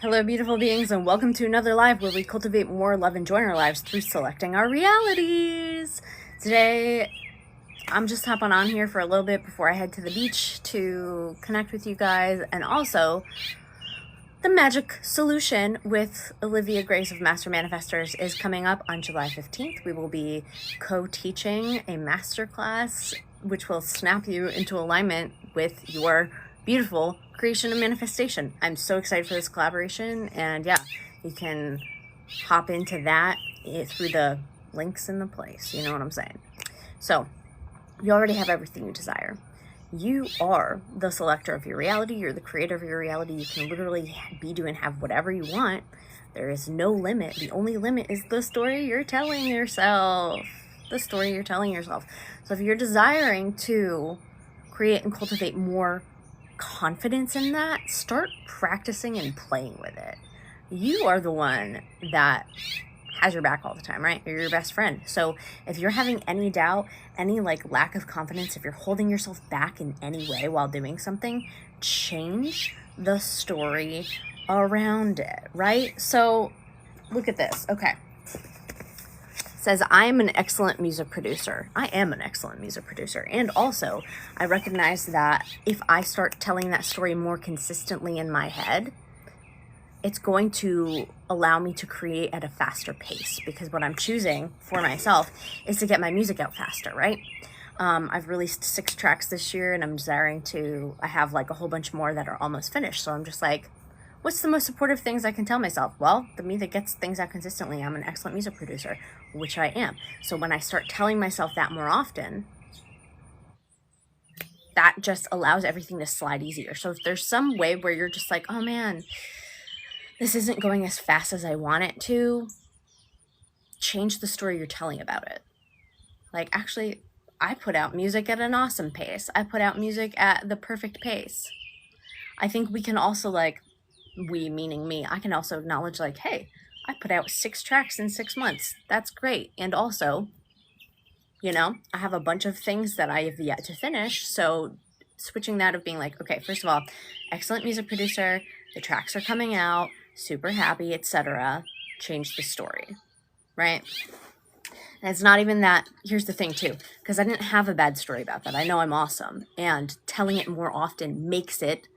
Hello, beautiful beings, and welcome to another live where we cultivate more love and joy in our lives through selecting our realities. Today, I'm just hopping on here for a little bit before I head to the beach to connect with you guys, and also the magic solution with Olivia Grace of Master Manifestors is coming up on July 15th. We will be co-teaching a masterclass which will snap you into alignment with your beautiful creation and manifestation. I'm so excited for this collaboration, and yeah, you can hop into that through the links in the place. You know what I'm saying? So you already have everything you desire. You are the selector of your reality. You're the creator of your reality. You can literally be, do, and have whatever you want. There is no limit. The only limit is the story you're telling yourself. The story you're telling yourself. So if you're desiring to create and cultivate more confidence in that, start practicing and playing with it. You are the one that has your back all the time, right? You're your best friend. So if you're having any doubt, any lack of confidence, if you're holding yourself back in any way while doing something, change the story around it, right? So look at this. Okay. It says, I am an excellent music producer. I am an excellent music producer. And also, I recognize that if I start telling that story more consistently in my head, it's going to allow me to create at a faster pace, because what I'm choosing for myself is to get my music out faster, right? I've released 6 tracks this year, and I'm desiring to, I have a whole bunch more that are almost finished. So I'm just like, what's the most supportive things I can tell myself? Well, the me that gets things out consistently, I'm an excellent music producer, which I am. So when I start telling myself that more often, that just allows everything to slide easier. So if there's some way where you're just like, oh man, this isn't going as fast as I want it to, change the story you're telling about it. Actually, I put out music at an awesome pace. I put out music at the perfect pace. I think we can also we meaning me, I can also acknowledge hey, I put out 6 tracks in 6 months. That's great. And also, I have a bunch of things that I have yet to finish. So switching that of being okay, first of all, excellent music producer, the tracks are coming out, super happy, etc. Change the story, right? And it's not even that. Here's the thing too, because I didn't have a bad story about that. I know I'm awesome, and telling it more often makes it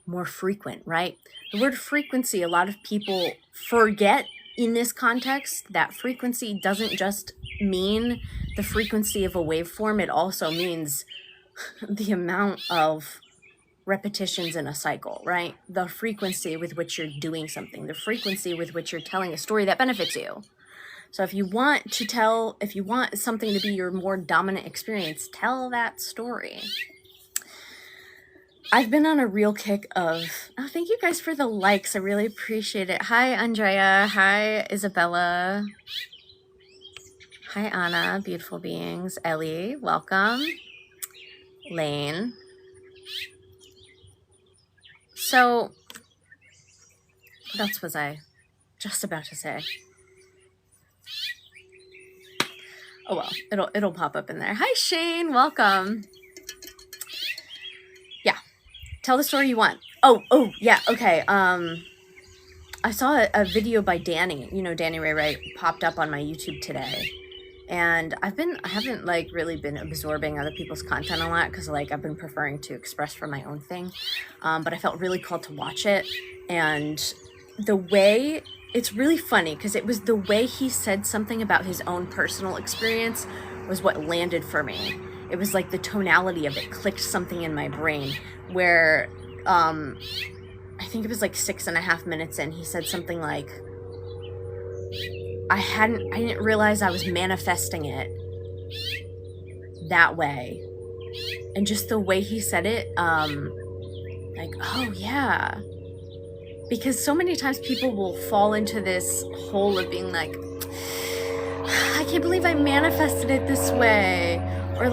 more frequent, right? The word frequency, a lot of people forget in this context that frequency doesn't just mean the frequency of a waveform. It also means the amount of repetitions in a cycle, right? The frequency with which you're doing something, the frequency with which you're telling a story that benefits you. So if you want something to be your more dominant experience, tell that story. I've been on a real kick of, thank you guys for the likes. I really appreciate it. Hi, Andrea. Hi, Isabella. Hi, Anna. Beautiful beings. Ellie, welcome. Lane. So, what else was I just about to say? Oh well, it'll pop up in there. Hi, Shane. Welcome. Yeah. Tell the story you want. Oh, yeah, okay. I saw a video by Danny, Danny Ray Wright, popped up on my YouTube today. And I haven't really been absorbing other people's content a lot, because I've been preferring to express from my own thing. But I felt really called to watch it. And the way, it's really funny, because it was the way he said something about his own personal experience was what landed for me. It was the tonality of it clicked something in my brain, where I think it was 6.5 minutes in, he said something I didn't realize I was manifesting it that way. And just the way he said it, oh yeah. Because so many times people will fall into this hole of being I can't believe I manifested it this way. Or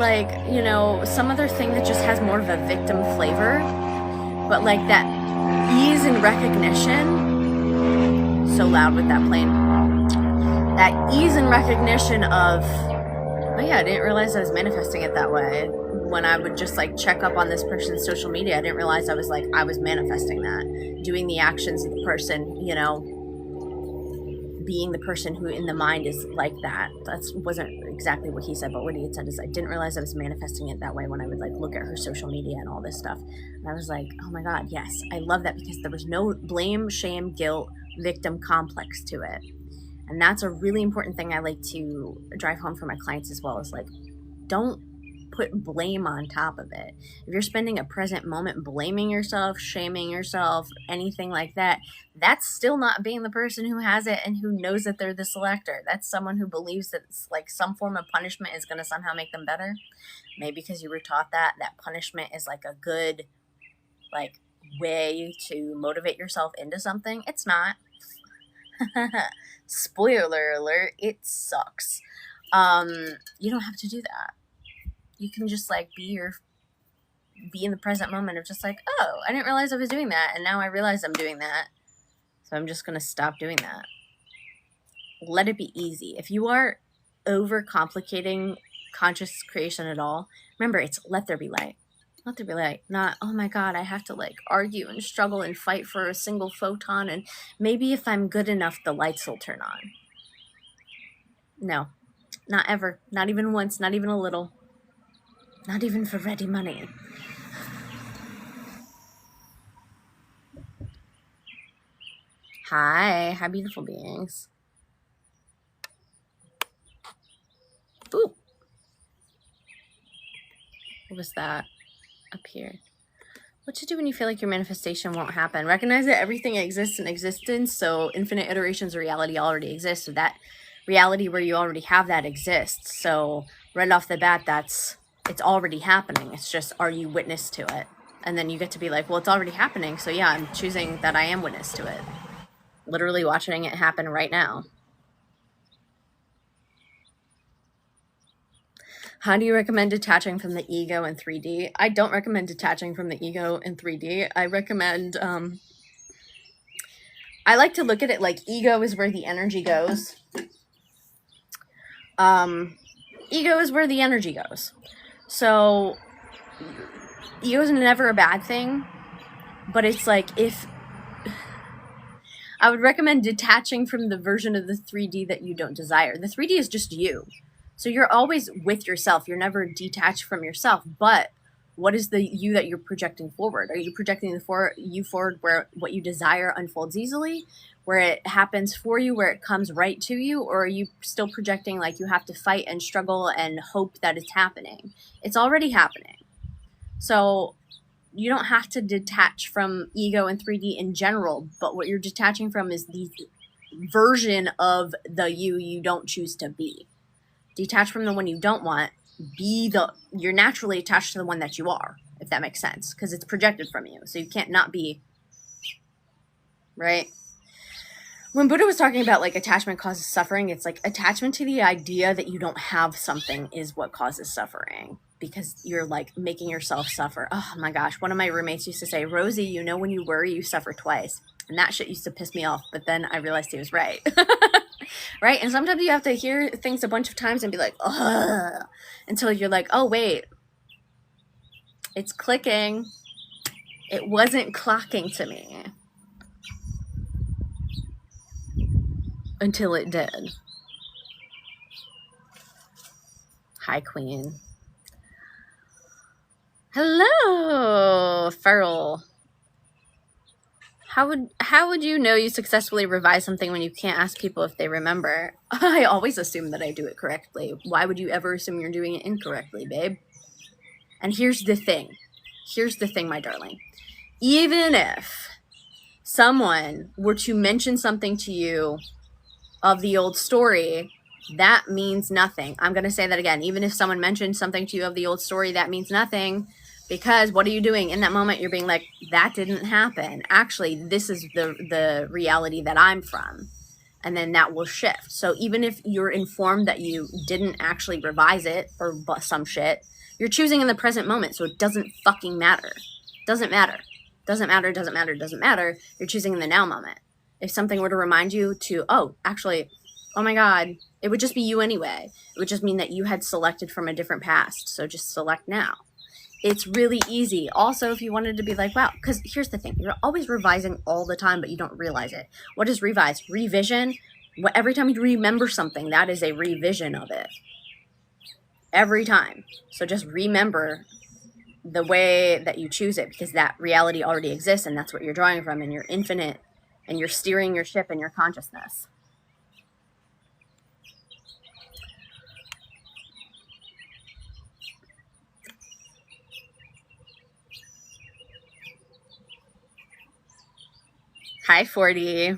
some other thing that just has more of a victim flavor. But that ease and recognition, so loud with that plane, that ease and recognition of, oh yeah, I didn't realize I was manifesting it that way. when I would just like check up on this person's social media, I didn't realize I was manifesting that, doing the actions of the person, you know, being the person who in the mind is like that. That wasn't exactly what he said, but what he had said is I didn't realize I was manifesting it that way when I would like look at her social media and all this stuff. And I was like, oh my God, yes, I love that, because there was no blame, shame, guilt, victim complex to it. And that's a really important thing I like to drive home for my clients as well, is like, don't put blame on top of it. If you're spending a present moment blaming yourself, shaming yourself, anything like that, that's still not being the person who has it and who knows that they're the selector. That's someone who believes that it's like some form of punishment is going to somehow make them better. Maybe because you were taught that punishment is like a good like way to motivate yourself into something. It's not. Spoiler alert, it sucks. You don't have to do that. You can just like be in the present moment of just like, oh, I didn't realize I was doing that, and now I realize I'm doing that, so I'm just gonna stop doing that. Let it be easy. If you are overcomplicating conscious creation at all, remember, it's let there be light. Let there be light. Not, oh my God, I have to like argue and struggle and fight for a single photon, and maybe if I'm good enough the lights will turn on. No, not ever. Not even once. Not even a little. Not even for ready money. Hi, beautiful beings. Ooh. What was that up here? What to do when you feel like your manifestation won't happen? Recognize that everything exists in existence, so infinite iterations of reality already exist. So that reality where you already have that exists. So right off the bat, it's already happening. It's just, are you witness to it? And then you get to be like, well, it's already happening. So yeah, I'm choosing that I am witness to it. Literally watching it happen right now. How do you recommend detaching from the ego in 3D? I don't recommend detaching from the ego in 3D. I recommend, I like to look at it like ego is where the energy goes. Ego is where the energy goes. So ego is never a bad thing, but it's like, if I would recommend detaching from the version of the 3D that you don't desire. The 3D is just you. So you're always with yourself. You're never detached from yourself. But what is the you that you're projecting forward? Are you projecting you forward where what you desire unfolds easily, where it happens for you, where it comes right to you? Or are you still projecting like you have to fight and struggle and hope that it's happening? It's already happening. So you don't have to detach from ego and 3D in general, but what you're detaching from is the version of the you don't choose to be. Detach from the one you don't want. You're naturally attached to the one that you are, if that makes sense, because it's projected from you. So you can't not be, right? When Buddha was talking about like attachment causes suffering, it's like attachment to the idea that you don't have something is what causes suffering, because you're like making yourself suffer. Oh my gosh. One of my roommates used to say, Rosie, you know, when you worry, you suffer twice. And that shit used to piss me off. But then I realized he was right. Right? And sometimes you have to hear things a bunch of times and be like, ugh, until you're like, oh, wait, it's clicking. It wasn't clocking to me. Until it did. Hi, Queen. Hello, Feral. How would you know you successfully revise something when you can't ask people if they remember? I always assume that I do it correctly. Why would you ever assume you're doing it incorrectly, babe? And here's the thing. Here's the thing, my darling. Even if someone were to mention something to you of the old story, that means nothing. I'm going to say that again. Even if someone mentioned something to you of the old story, that means nothing. Because what are you doing in that moment? You're being like, that didn't happen. Actually, this is the reality that I'm from. And then that will shift. So even if you're informed that you didn't actually revise it or some shit, you're choosing in the present moment. So it doesn't fucking matter. Doesn't matter. Doesn't matter, doesn't matter, doesn't matter. You're choosing in the now moment. If something were to remind you to, oh, actually, oh my God, it would just be you anyway. It would just mean that you had selected from a different past. So just select now. It's really easy. Also, if you wanted to be like, wow, because here's the thing, you're always revising all the time, but you don't realize it. What is revise? Revision. Every time you remember something, that is a revision of it. Every time. So just remember the way that you choose it, because that reality already exists, and that's what you're drawing from, and you're infinite, and you're steering your ship in your consciousness. Hi, 40.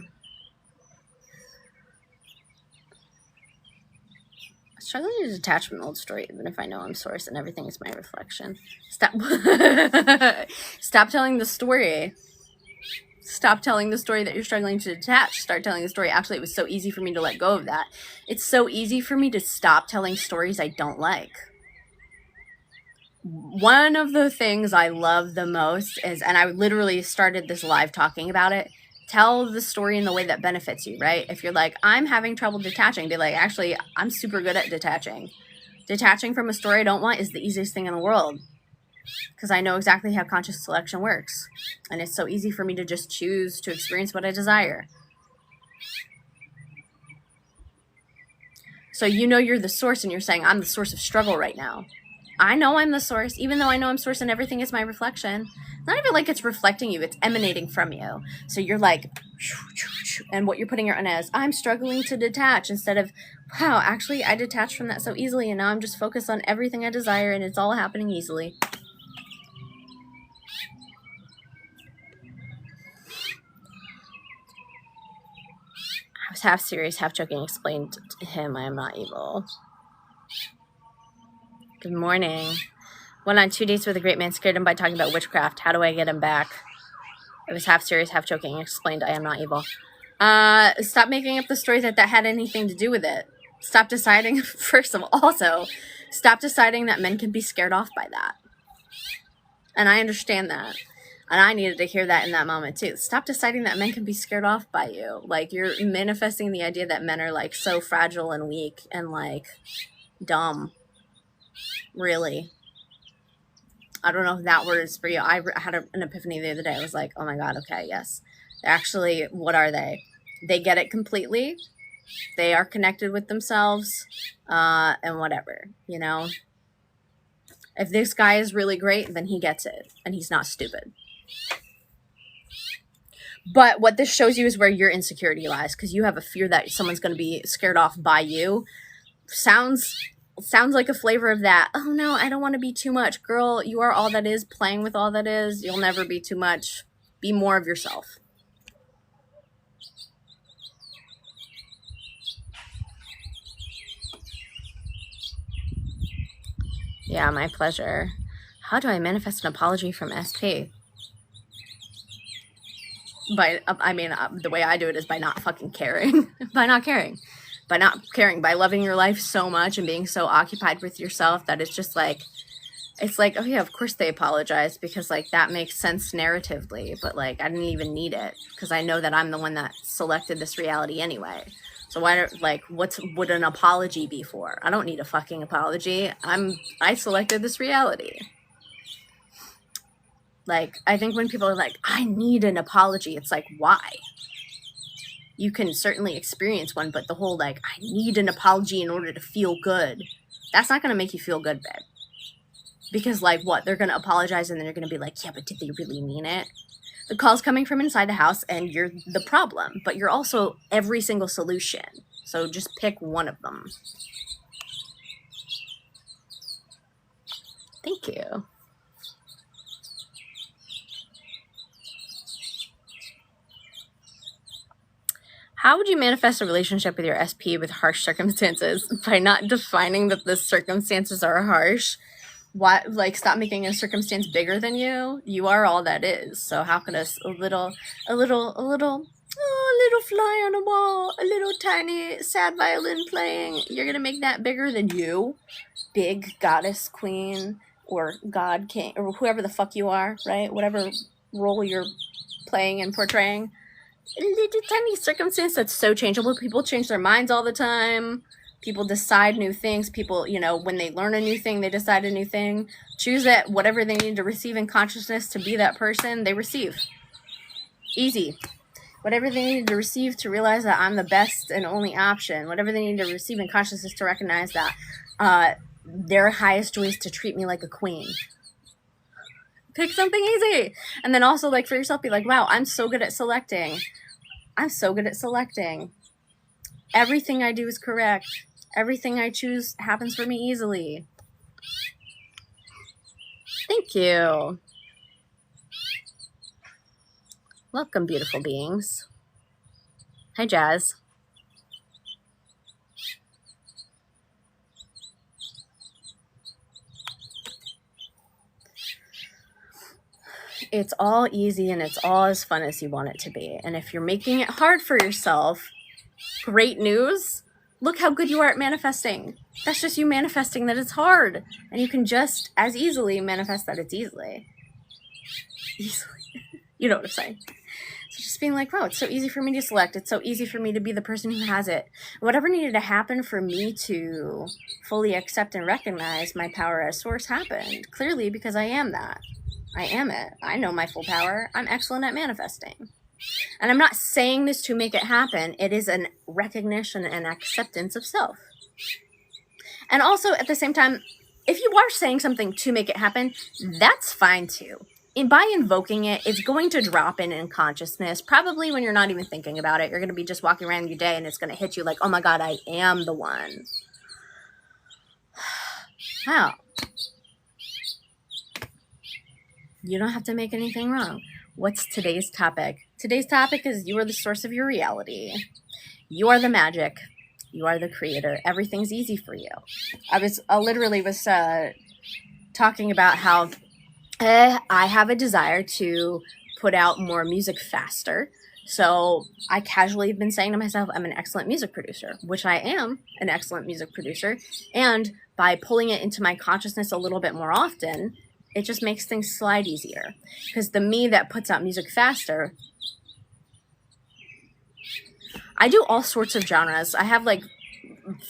Struggling to detach from an old story, even if I know I'm source and everything is my reflection. Stop. Stop telling the story. Stop telling the story that you're struggling to detach. Start telling the story. Actually, it was so easy for me to let go of that. It's so easy for me to stop telling stories I don't like. One of the things I love the most is, and I literally started this live talking about it, tell the story in the way that benefits you, right? If you're like, I'm having trouble detaching, be like, actually, I'm super good at detaching. Detaching from a story I don't want is the easiest thing in the world, because I know exactly how conscious selection works. And it's so easy for me to just choose to experience what I desire. So you know you're the source, and you're saying, I'm the source of struggle right now. I know I'm the source, even though I know I'm source and everything is my reflection. It's not even like it's reflecting you, it's emanating from you. So you're like, and what you're putting your own as, I'm struggling to detach, instead of, wow, actually I detached from that so easily, and now I'm just focused on everything I desire, and it's all happening easily. I was half serious, half joking, explained to him I am not evil. Good morning. Went on 2 dates with a great man, scared him by talking about witchcraft. How do I get him back? I was half serious, half joking, explained I am not evil. Stop making up the story that had anything to do with it. Stop deciding, first of all, also, stop deciding that men can be scared off by that. And I understand that. And I needed to hear that in that moment too. Stop deciding that men can be scared off by you. Like, you're manifesting the idea that men are like so fragile and weak and like dumb. Really. I don't know if that word is for you. I had an epiphany the other day. I was like, oh my God, okay, yes. Actually, what are they? They get it completely. They are connected with themselves, and whatever, you know? If this guy is really great, then he gets it, and he's not stupid. But what this shows you is where your insecurity lies, because you have a fear that someone's going to be scared off by you. Sounds like a flavor of that. Oh no, I don't want to be too much. Girl, you are all that is, playing with all that is. You'll never be too much. Be more of yourself. Yeah, my pleasure. How do I manifest an apology from SP? The way I do it is by not fucking caring. By not caring. By loving your life so much and being so occupied with yourself that it's just like, it's like, oh yeah, of course they apologize, because like that makes sense narratively, but like I didn't even need it, because I know that I'm the one that selected this reality anyway. So what would an apology be for? I don't need a fucking apology. I selected this reality. Like, I think when people are like, I need an apology, it's like, why? You can certainly experience one, but the whole like, I need an apology in order to feel good, that's not going to make you feel good, babe. Because like what? They're going to apologize and then they're going to be like, yeah, but did they really mean it? The call's coming from inside the house and you're the problem, but you're also every single solution. So just pick one of them. Thank you. How would you manifest a relationship with your SP with harsh circumstances? By not defining that the circumstances are harsh. What, like, stop making a circumstance bigger than you. You are all that is. So how could a little fly on a wall, a little tiny sad violin playing, you're gonna make that bigger than you? Big goddess queen or god king or whoever the fuck you are, right? Whatever role you're playing and portraying. A little tiny circumstance that's so changeable. People change their minds all the time. People decide new things. People, when they learn a new thing, they decide a new thing. Choose that whatever they need to receive in consciousness to be that person, they receive. Easy. Whatever they need to receive to realize that I'm the best and only option. Whatever they need to receive in consciousness to recognize that their highest joy is to treat me like a queen. Pick something easy. And then also, like, for yourself, be like, wow, I'm so good at selecting. I'm so good at selecting. Everything I do is correct. Everything I choose happens for me easily. Thank you. Welcome, beautiful beings. Hi, Jazz. It's all easy and it's all as fun as you want it to be. And if you're making it hard for yourself, great news. Look how good you are at manifesting. That's just you manifesting that it's hard. And you can just as easily manifest that it's easily. You know what I'm saying? So just being like, wow, it's so easy for me to select. It's so easy for me to be the person who has it. Whatever needed to happen for me to fully accept and recognize my power as source happened. Clearly, because I am that. I am it. I know my full power. I'm excellent at manifesting. And I'm not saying this to make it happen. It is a recognition and acceptance of self. And also, at the same time, if you are saying something to make it happen, that's fine too. By invoking it, it's going to drop in consciousness, probably when you're not even thinking about it. You're going to be just walking around your day and it's going to hit you like, oh my God, I am the one. Wow. You don't have to make anything wrong. What's today's topic? Today's topic is you are the source of your reality. You are the magic. You are the creator. Everything's easy for you. I literally was talking about how I have a desire to put out more music faster. So I casually have been saying to myself, I'm an excellent music producer, which I am an excellent music producer. And by pulling it into my consciousness a little bit more often, it just makes things slide easier. Because the me that puts out music faster, I do all sorts of genres. I have like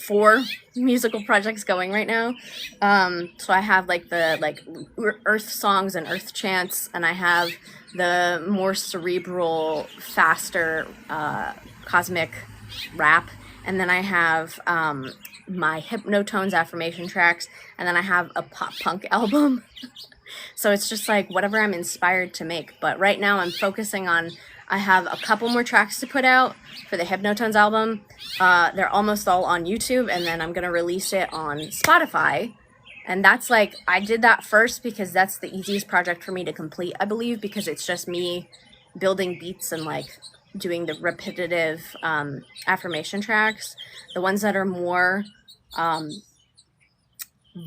4 musical projects going right now. So I have like the earth songs and earth chants, and I have the more cerebral, faster, cosmic rap. And then I have my hypnotones affirmation tracks, and then I have a pop punk album. So it's just like whatever I'm inspired to make. But right now I'm focusing on, I have a couple more tracks to put out for the Hypnotones album. They're almost all on YouTube, and then I'm going to release it on Spotify. And that's like, I did that first because that's the easiest project for me to complete, I believe, because it's just me building beats and like doing the repetitive affirmation tracks. The ones that are more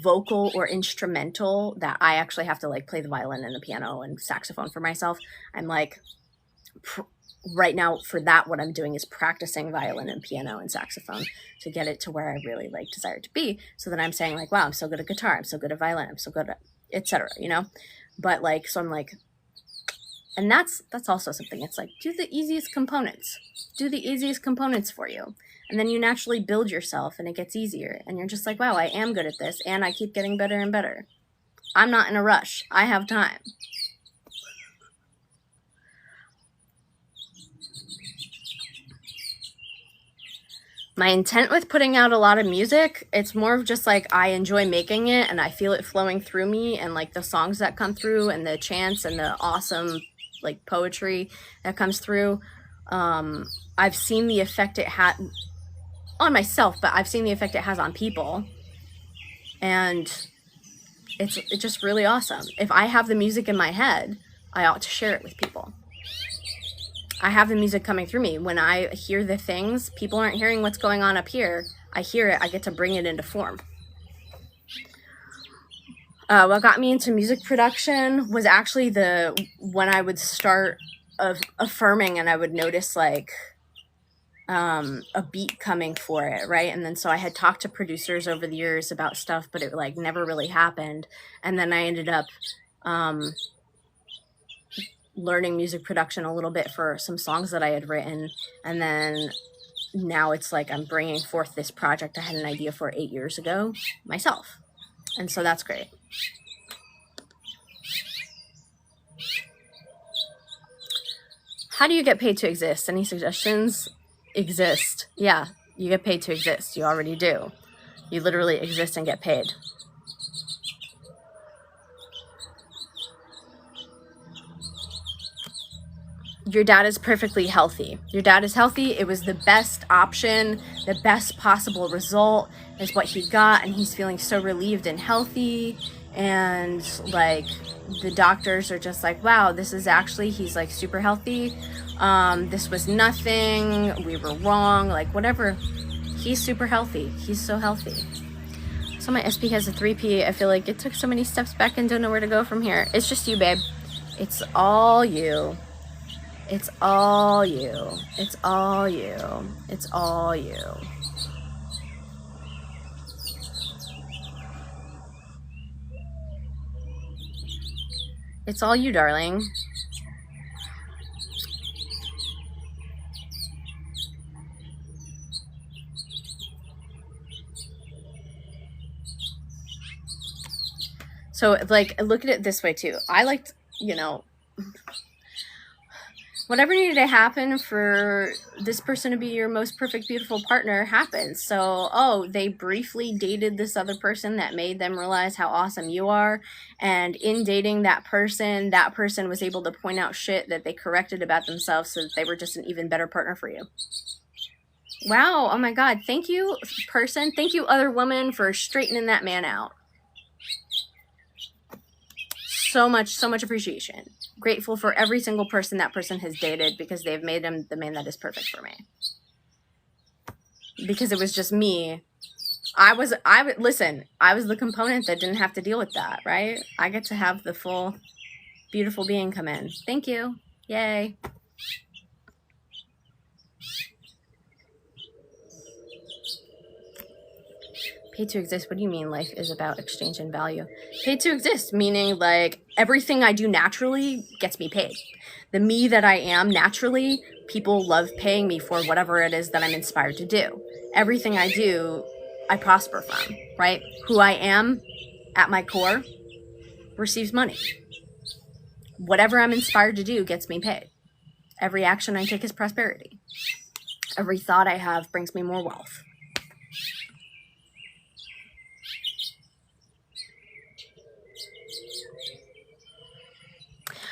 vocal or instrumental, that I actually have to like play the violin and the piano and saxophone for myself. I'm like, right now for that, what I'm doing is practicing violin and piano and saxophone to get it to where I really like desire to be. So that I'm saying like, wow, I'm so good at guitar. I'm so good at violin. I'm so good at etc. But like, so I'm like, and that's also something. It's like, do the easiest components. Do the easiest components for you. And then you naturally build yourself and it gets easier. And you're just like, wow, I am good at this. And I keep getting better and better. I'm not in a rush. I have time. My intent with putting out a lot of music, it's more of just like I enjoy making it and I feel it flowing through me, and like the songs that come through and the chants and the awesome like poetry that comes through. I've seen the effect it had on myself, but I've seen the effect it has on people. And it's just really awesome. If I have the music in my head, I ought to share it with people. I have the music coming through me. When I hear the things, people aren't hearing what's going on up here. I hear it, I get to bring it into form. What got me into music production was actually when I would start affirming and I would notice like a beat coming for it, right? And then so I had talked to producers over the years about stuff, but it like never really happened. And then I ended up learning music production a little bit for some songs that I had written. And then now it's like I'm bringing forth this project I had an idea for 8 years ago myself. And so that's great. How do you get paid to exist? Any suggestions? Exist. Yeah, you get paid to exist. You already do. You literally exist and get paid. Your dad is perfectly healthy. Your dad is healthy. It was the best option, the best possible result is what he got. And he's feeling so relieved and healthy. And like the doctors are just like, wow, this is actually, he's like super healthy. This was nothing. We were wrong. Like whatever. He's super healthy. He's so healthy. So my SP has a 3P. I feel like it took so many steps back and don't know where to go from here. It's just you, babe. It's all you. It's all you. It's all you. It's all you. It's all you, darling. So, like, look at it this way, too. I liked, you know, whatever needed to happen for this person to be your most perfect, beautiful partner happens. So, oh, they briefly dated this other person that made them realize how awesome you are. And in dating that person was able to point out shit that they corrected about themselves so that they were just an even better partner for you. Wow. Oh my God. Thank you, person. Thank you, other woman, for straightening that man out. So much appreciation. Grateful for every single person that person has dated because they've made him the man that is perfect for me. Because it was just me. Listen, I was the component that didn't have to deal with that, right? I get to have the full beautiful being come in. Thank you. Yay. Paid to exist. What do you mean life is about exchange and value? Paid to exist, meaning like everything I do naturally gets me paid. The me that I am naturally, people love paying me for whatever it is that I'm inspired to do. Everything I do, I prosper from, right? Who I am at my core receives money. Whatever I'm inspired to do gets me paid. Every action I take is prosperity. Every thought I have brings me more wealth.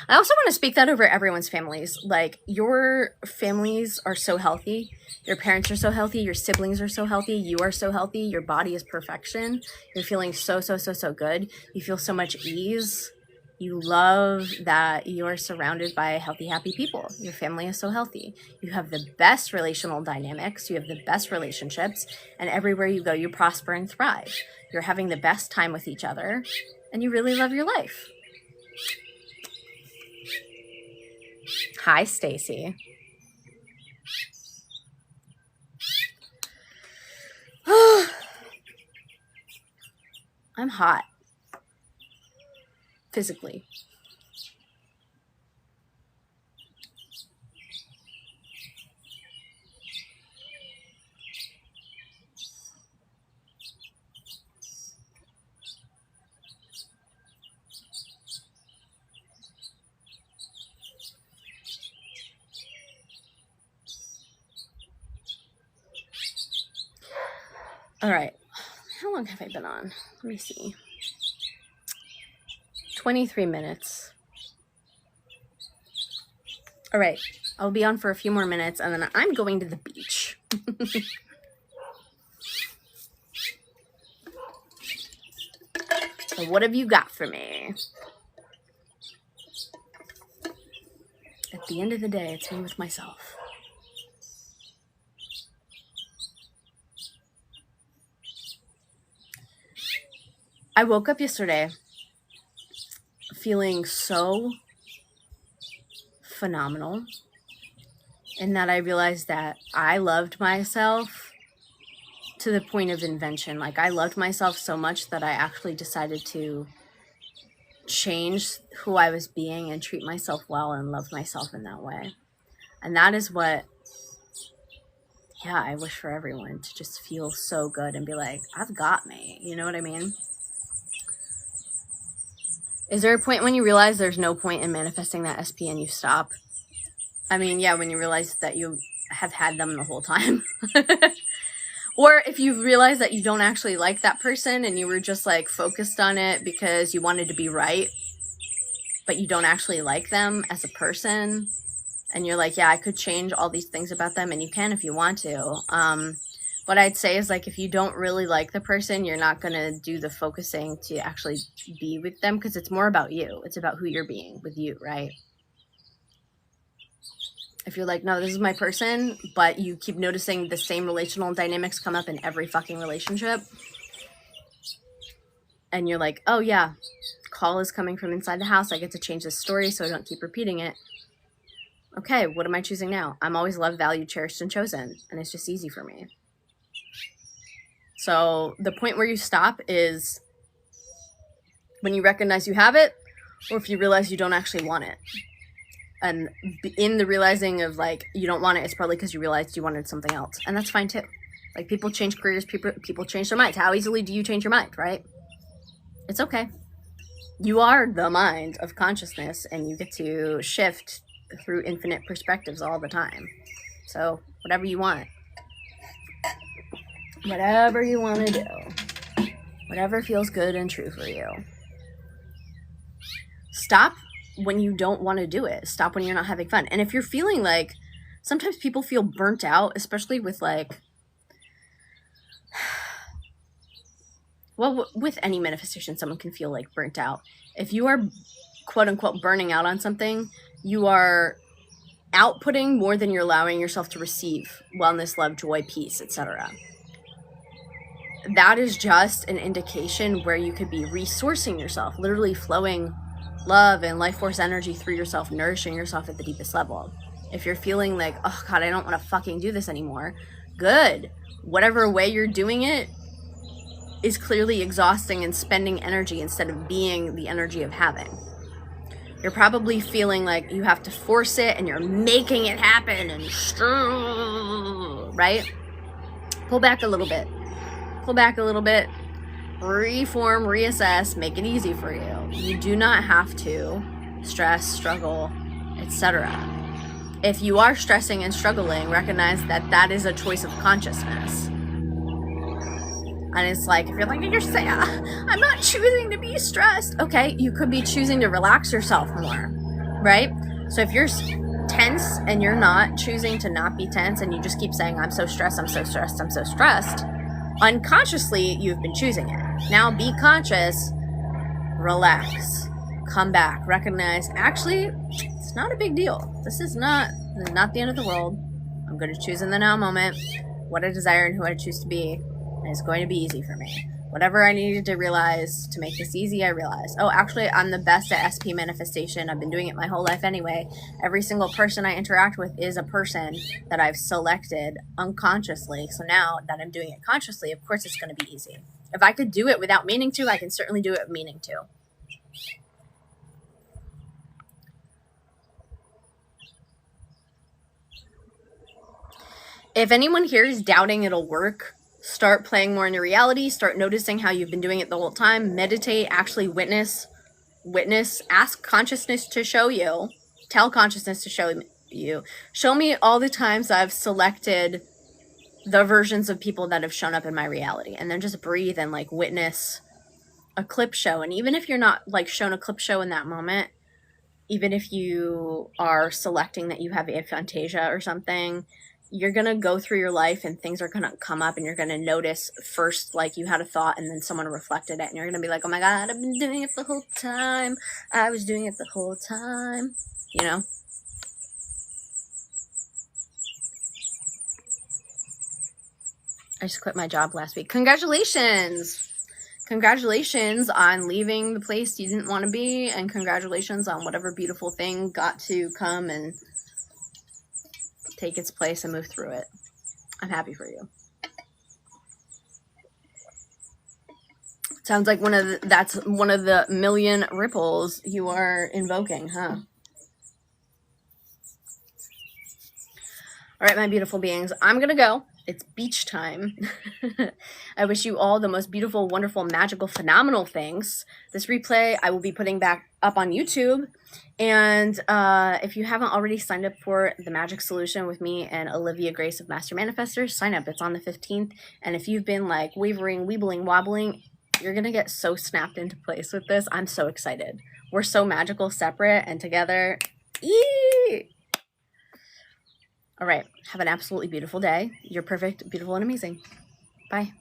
I also want to speak that over everyone's families. Like, your families are so healthy. Your parents are so healthy. Your siblings are so healthy. You are so healthy. Your body is perfection. You're feeling so good. You feel so much ease. You love that you're surrounded by healthy, happy people. Your family is so healthy. You have the best relational dynamics. You have the best relationships. And everywhere you go, you prosper and thrive. You're having the best time with each other. And you really love your life. Hi, Stacy. I'm hot. Physically. All right. How long have I been on? Let me see. 23 minutes. All right. I'll be on for a few more minutes and then I'm going to the beach. So what have you got for me? At the end of the day, it's me with myself. I woke up yesterday feeling so phenomenal in that I realized that I loved myself to the point of invention. Like, I loved myself so much that I actually decided to change who I was being and treat myself well and love myself in that way. And that is what yeah, I wish for everyone to just feel so good and be like, I've got me. You know what I mean? Is there a point when you realize there's no point in manifesting that SP and you stop? I mean, yeah, when you realize that you have had them the whole time. Or if you realize that you don't actually like that person and you were just like focused on it because you wanted to be right, but you don't actually like them as a person. And you're like, yeah, I could change all these things about them, and you can if you want to. What I'd say is, like, if you don't really like the person, you're not going to do the focusing to actually be with them, because it's more about you. It's about who you're being with you, right? If you're like, no, this is my person, but you keep noticing the same relational dynamics come up in every fucking relationship, and you're like, oh yeah, call is coming from inside the house. I get to change this story so I don't keep repeating it. Okay, what am I choosing now? I'm always loved, valued, cherished, and chosen, and it's just easy for me. So the point where you stop is when you recognize you have it, or if you realize you don't actually want it. And in the realizing of, like, you don't want it, it's probably because you realized you wanted something else. And that's fine too. Like, people change careers, people change their minds. How easily do you change your mind, right? It's okay. You are the mind of consciousness, and you get to shift through infinite perspectives all the time. So whatever you want. Whatever you want to do. Whatever feels good and true for you. Stop when you don't want to do it. Stop when you're not having fun. And if you're feeling like, sometimes people feel burnt out, especially with, like, well, with any manifestation, someone can feel like burnt out. If you are quote unquote burning out on something, you are outputting more than you're allowing yourself to receive. Wellness, love, joy, peace, etc. That is just an indication where you could be resourcing yourself, literally flowing love and life force energy through yourself, nourishing yourself at the deepest level. If you're feeling like, oh God, I don't want to fucking do this anymore, good. Whatever way you're doing it is clearly exhausting and spending energy instead of being the energy of having. You're probably feeling like you have to force it and you're making it happen and right? Pull back a little bit. Pull back a little bit. Reform, reassess, make it easy for you. You do not have to stress, struggle, etc. If you are stressing and struggling, recognize that that is a choice of consciousness. And it's like, if you're like, you're saying, I'm not choosing to be stressed. Okay, you could be choosing to relax yourself more, right? So if you're tense and you're not choosing to not be tense, and you just keep saying, I'm so stressed, I'm so stressed, I'm so stressed, unconsciously, you've been choosing it. Now be conscious, relax, come back, recognize, actually, it's not a big deal. This is not the end of the world. I'm going to choose in the now moment what I desire and who I choose to be. And it's going to be easy for me. Whatever I needed to realize to make this easy, I realized. Oh, actually, I'm the best at SP manifestation. I've been doing it my whole life anyway. Every single person I interact with is a person that I've selected unconsciously. So now that I'm doing it consciously, of course it's going to be easy. If I could do it without meaning to, I can certainly do it with meaning to. If anyone here is doubting it'll work, start playing more in your reality. Start noticing how you've been doing it the whole time. Meditate, actually witness, ask consciousness to show you. Tell consciousness to show you. Show me all the times I've selected the versions of people that have shown up in my reality. And then just breathe and, like, witness a clip show. And even if you're not, like, shown a clip show in that moment, even if you are selecting that you have aphantasia or something, you're going to go through your life and things are going to come up and you're going to notice first, like, you had a thought and then someone reflected it and you're going to be like, oh my God, I've been doing it the whole time. I was doing it the whole time, you know? I just quit my job last week. Congratulations. Congratulations on leaving the place you didn't want to be, and congratulations on whatever beautiful thing got to come and take its place and move through it. I'm happy for you. Sounds like that's one of the million ripples you are invoking, huh? All right, my beautiful beings, I'm gonna go. It's beach time. I wish you all the most beautiful, wonderful, magical, phenomenal things. This replay I will be putting back up on YouTube. And if you haven't already signed up for the Magic Solution with me and Olivia Grace of Master Manifestors, sign up. It's on the 15th. And if you've been like wavering, weebling, wobbling, you're going to get so snapped into place with this. I'm so excited. We're so magical, separate, and together. Eee! All right. Have an absolutely beautiful day. You're perfect, beautiful, and amazing. Bye.